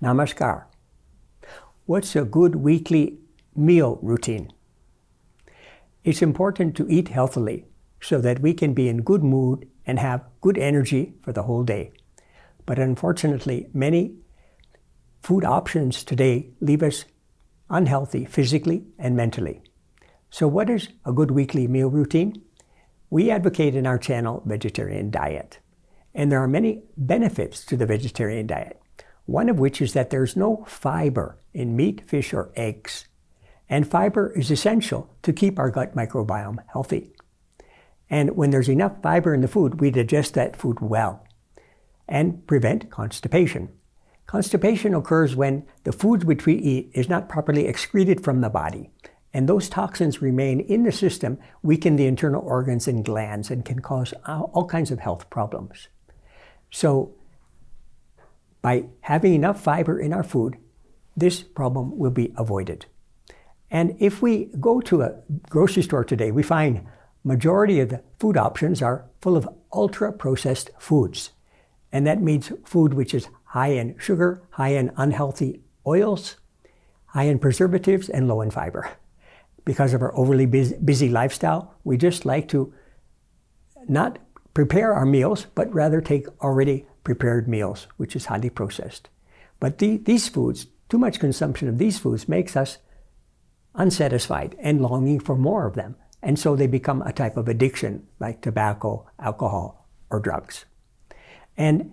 Namaskar. What's a good weekly meal routine? It's important to eat healthily so that we can be in good mood and have good energy for the whole day. But unfortunately, many food options today leave us unhealthy physically and mentally. So what is a good weekly meal routine? We advocate in our channel vegetarian diet. And there are many benefits to the vegetarian diet. One of which is that there's no fiber in meat, fish, or eggs. And fiber is essential to keep our gut microbiome healthy. And when there's enough fiber in the food, we digest that food well and prevent constipation. Constipation occurs when the food which we eat is not properly excreted from the body. And those toxins remain in the system, weaken the internal organs and glands, and can cause all kinds of health problems. So, by having enough fiber in our food, this problem will be avoided. And if we go to a grocery store today, we find majority of the food options are full of ultra-processed foods. And that means food which is high in sugar, high in unhealthy oils, high in preservatives, and low in fiber. Because of our overly busy lifestyle, we just like to not prepare our meals, but rather take already prepared meals, which is highly processed. But these foods, too much consumption of these foods makes us unsatisfied and longing for more of them. And so they become a type of addiction like tobacco, alcohol, or drugs. And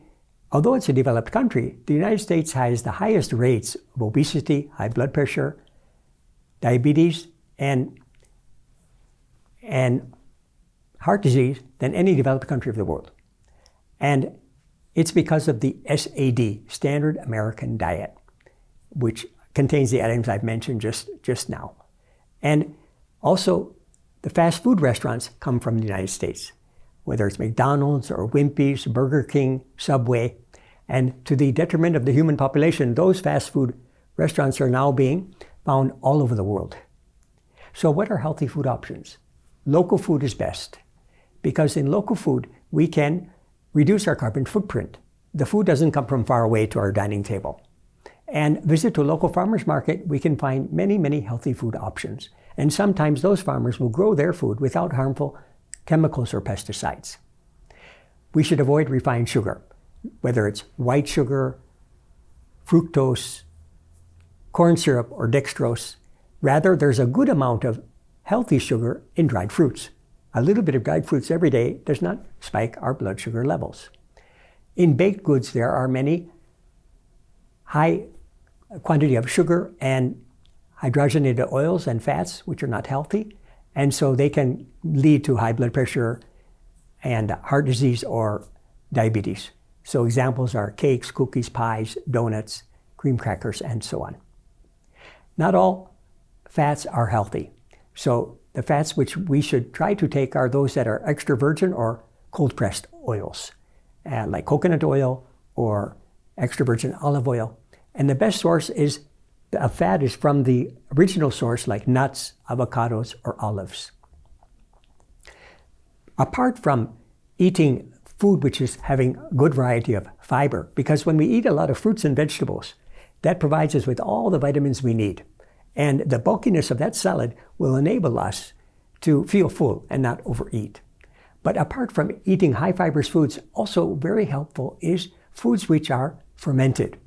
although it's a developed country, the United States has the highest rates of obesity, high blood pressure, diabetes, and heart disease than any developed country of the world. And it's because of the SAD, Standard American Diet, which contains the items I've mentioned just now. And also, the fast food restaurants come from the United States, whether it's McDonald's or Wimpy's, Burger King, Subway. And to the detriment of the human population, those fast food restaurants are now being found all over the world. So what are healthy food options? Local food is best, because in local food, we can reduce our carbon footprint. The food doesn't come from far away to our dining table. And visit to a local farmer's market, we can find many, many healthy food options. And sometimes those farmers will grow their food without harmful chemicals or pesticides. We should avoid refined sugar, whether it's white sugar, fructose, corn syrup, or dextrose. Rather, there's a good amount of healthy sugar in dried fruits. A little bit of dried fruits every day does not spike our blood sugar levels. In baked goods, there are many high quantity of sugar and hydrogenated oils and fats, which are not healthy. And so they can lead to high blood pressure and heart disease or diabetes. So examples are cakes, cookies, pies, donuts, cream crackers, and so on. Not all fats are healthy. So the fats which we should try to take are those that are extra virgin or cold-pressed oils, like coconut oil or extra virgin olive oil. And the best source of fat is from the original source, like nuts, avocados, or olives. Apart from eating food which is having a good variety of fiber, because when we eat a lot of fruits and vegetables, that provides us with all the vitamins we need. And the bulkiness of that salad will enable us to feel full and not overeat. But apart from eating high fibrous foods, also very helpful is foods which are fermented,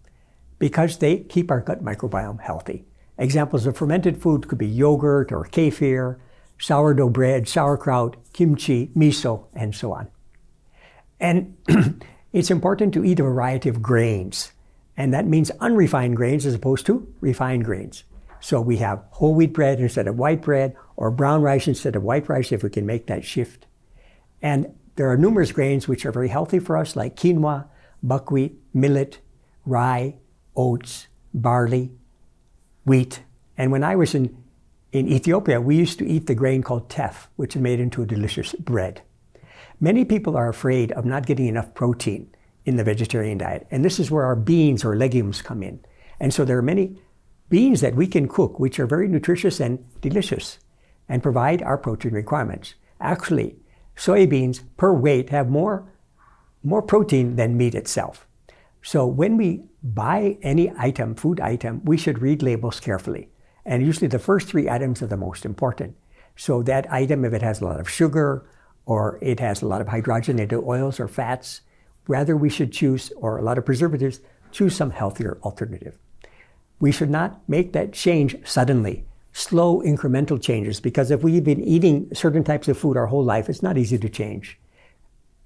because they keep our gut microbiome healthy. Examples of fermented food could be yogurt or kefir, sourdough bread, sauerkraut, kimchi, miso, and so on. And it's important to eat a variety of grains. And that means unrefined grains as opposed to refined grains. So we have whole wheat bread instead of white bread, or brown rice instead of white rice if we can make that shift. And there are numerous grains which are very healthy for us, like quinoa, buckwheat, millet, rye, oats, barley, wheat. And when I was in Ethiopia, we used to eat the grain called teff, which is made into a delicious bread. Many people are afraid of not getting enough protein in the vegetarian diet. And this is where our beans or legumes come in. And so there are many beans that we can cook, which are very nutritious and delicious and provide our protein requirements. Actually, soybeans per weight have more protein than meat itself. So when we buy any item, food item, we should read labels carefully. And usually the first 3 items are the most important. So that item, if it has a lot of sugar or it has a lot of hydrogenated oils or fats, rather we should choose, or a lot of preservatives, choose some healthier alternative. We should not make that change suddenly. Slow incremental changes, because if we've been eating certain types of food our whole life, it's not easy to change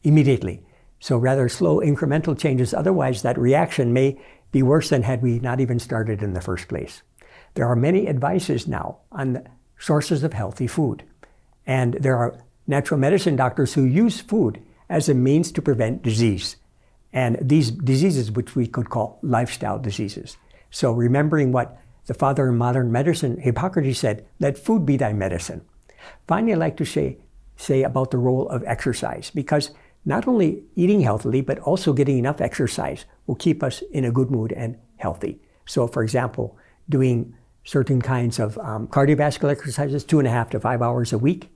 immediately. So rather slow incremental changes, otherwise that reaction may be worse than had we not even started in the first place. There are many advices now on sources of healthy food. And there are natural medicine doctors who use food as a means to prevent disease. And these diseases, which we could call lifestyle diseases. So remembering what the father of modern medicine, Hippocrates, said, let food be thy medicine. Finally, I'd like to say about the role of exercise, because not only eating healthily, but also getting enough exercise will keep us in a good mood and healthy. So for example, doing certain kinds of cardiovascular exercises, 2.5 to 5 hours a week.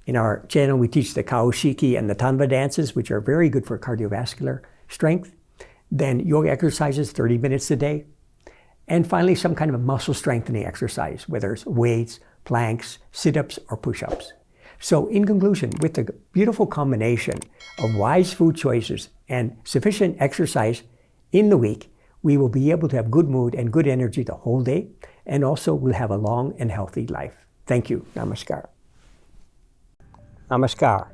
In our channel, we teach the Kaushiki and the Tanva dances, which are very good for cardiovascular strength. Then yoga exercises, 30 minutes a day. And finally, some kind of muscle strengthening exercise, whether it's weights, planks, sit-ups, or push-ups. So in conclusion, with the beautiful combination of wise food choices and sufficient exercise in the week, we will be able to have good mood and good energy the whole day, and also will have a long and healthy life. Thank you. Namaskar. Namaskar.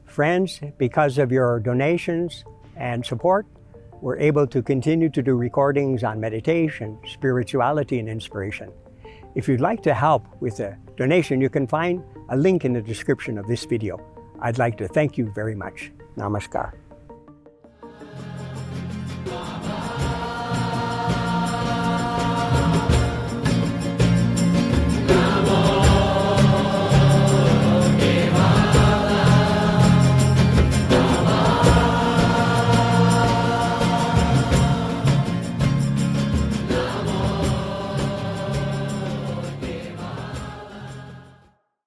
Friends, because of your donations and support, we're able to continue to do recordings on meditation, spirituality, and inspiration. If you'd like to help with a donation, you can find a link in the description of this video. I'd like to thank you very much. Namaskar.